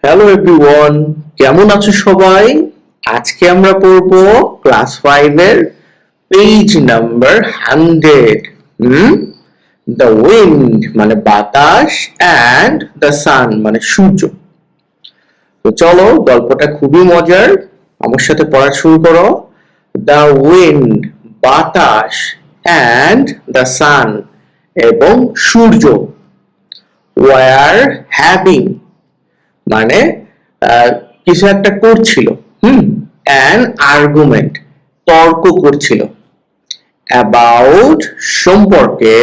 Hello everyone, কেমন আছো সবাই? আজকে আমরা পড়ব ক্লাস 5 এর পেজ নাম্বার 100। দ্য উইন্ড মানে বাতাস অ্যান্ড দ্য সান মানে সূর্য। তো চলো, গল্পটা খুবই মজার, আমার সাথে পড়া শুরু করো। দ্য উইন্ড বাতাস অ্যান্ড দ্য সান এবং সূর্য ওয়ার হ্যাভিং মানে কিছু একটা করছিল, অ্যান আর্গুমেন্ট তর্ক করছিল, অ্যাবাউট সম্পর্কে,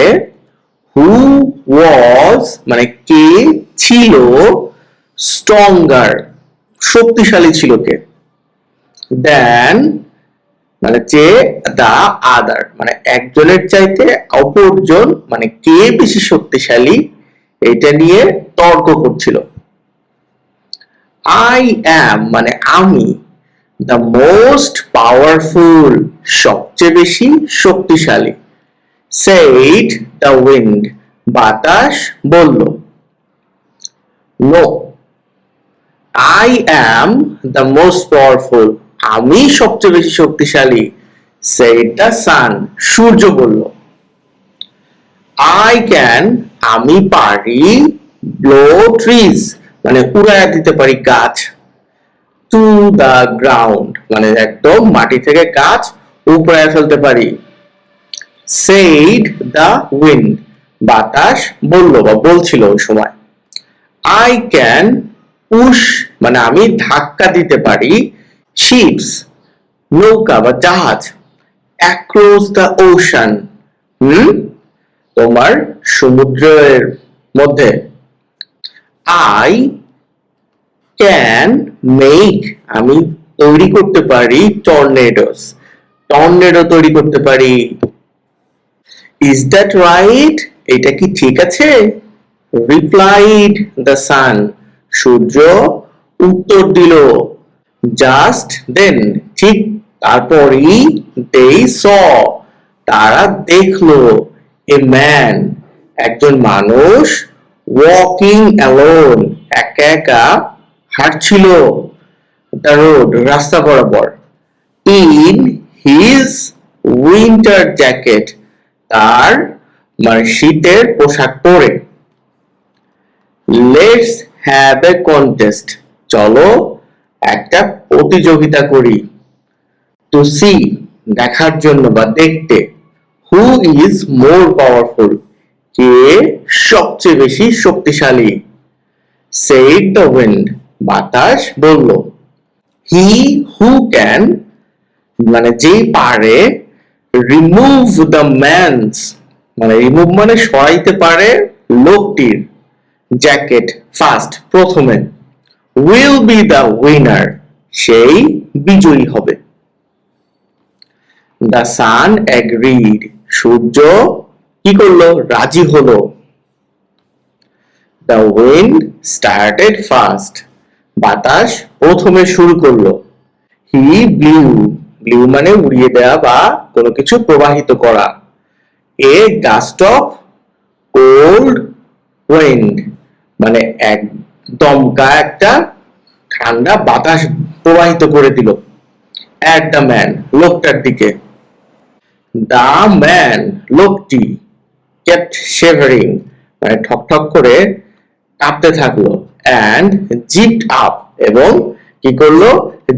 হু ওয়াজ মানে কে ছিল, স্ট্রঙ্গার শক্তিশালী ছিল কে, দেন মানে যে, দা আদার মানে একজনের চাইতে অপরজন মানে কে বেশি শক্তিশালী, এটা নিয়ে তর্ক করছিল। I am মানে আমি, the most powerful সবচেয়ে বেশি শক্তিশালী, said the wind বাতাস বলল। No, I am the most powerful আমি সবচেয়ে বেশি শক্তিশালী, said the sun সূর্য বলল। I can আমি পারি, blow trees মানে উড়াইয়া দিতে পারি গাছ, টু দা গ্রাউন্ড মানে একদম মাটি থেকে গাছ উপড়ায় ফেলতে পারি, সেইড দা উইন্ড বাতাস বলল বা বলছিল ওই সময়। আই ক্যান পুশ মানে আমি ধাক্কা দিতে পারি, শিপস নৌকা বা জাহাজ, অ্যাক্রস দা ওশান তোমার সমুদ্রের মধ্যে। আই ক্যান মেক আমি তৈরি করতে পারি, টর্নেডোস টর্নেডো তৈরি করতে পারি। ইজ দ্যাট রাইট এটা কি ঠিক আছে? রিপ্লাইড দ্য সান সূর্য উত্তর দিল। জাস্ট দেন ঠিক তারপরই দে স তারা দেখলো, এ ম্যান একজন মানুষ, ওয়াকিং অ্যালোন একা একা হাঁটছিল, দ্য রোড রাস্তা বরাবর, ইন হিজ উইন্টার জ্যাকেট তার মানে শীতের পোশাক পরে। লেটস হ্যাভ এ কন্টেস্ট চলো একটা প্রতিযোগিতা করি, টু সি দেখার জন্য বা দেখতে, হু ইজ মোর পাওয়ারফুল কে সবচেয়ে বেশি শক্তিশালী, said the wind বাতাস বলল। হি হু ক্যান মানে যে পারে, রিমুভ দ্য ম্যানস মানে রিমুভ মানে সরাইতে পারে লোকটির, জ্যাকেট ফার্স্ট প্রথমে, উইল বি দ্য উইনার সেই বিজয়ী হবে। দ্য সান এগ্রিড সূর্য কি করলো? রাজি হলো। The wind started fast বাতাস প্রথমে শুরু করলো। He blew মানে উড়িয়ে দেওয়া বা কোনো কিছু প্রবাহিত করা। A gust of cold wind মানে এক দমকা একটা ঠান্ডা বাতাস প্রবাহিত করে দিল, at the man লোকটার দিকে। The man লোকটি kept shivering মানে ঠক ঠক করে কাঁপতে থাকলো, and zipped up এবং কি করলো?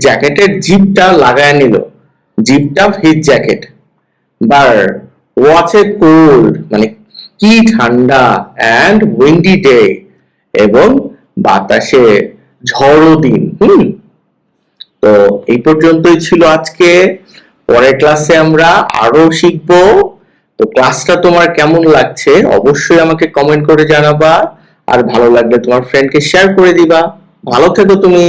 জ্যাকেটের জিপটা লাগায় নিল, zipped up his jacket। Bar was a cold মানে কি ঠান্ডা, and windy day এবং বাতাসে ঝড়ো দিন। তো এই পর্যন্তই ছিল আজকে, পরের ক্লাসে আমরা আরো শিখবো। তো ক্লাসটা তোমার কেমন লাগছে অবশ্যই আমাকে কমেন্ট করে জানাবা, আর ভালো লাগলে তোমার ফ্রেন্ডকে শেয়ার করে দিবা। ভালো থেকো তুমি।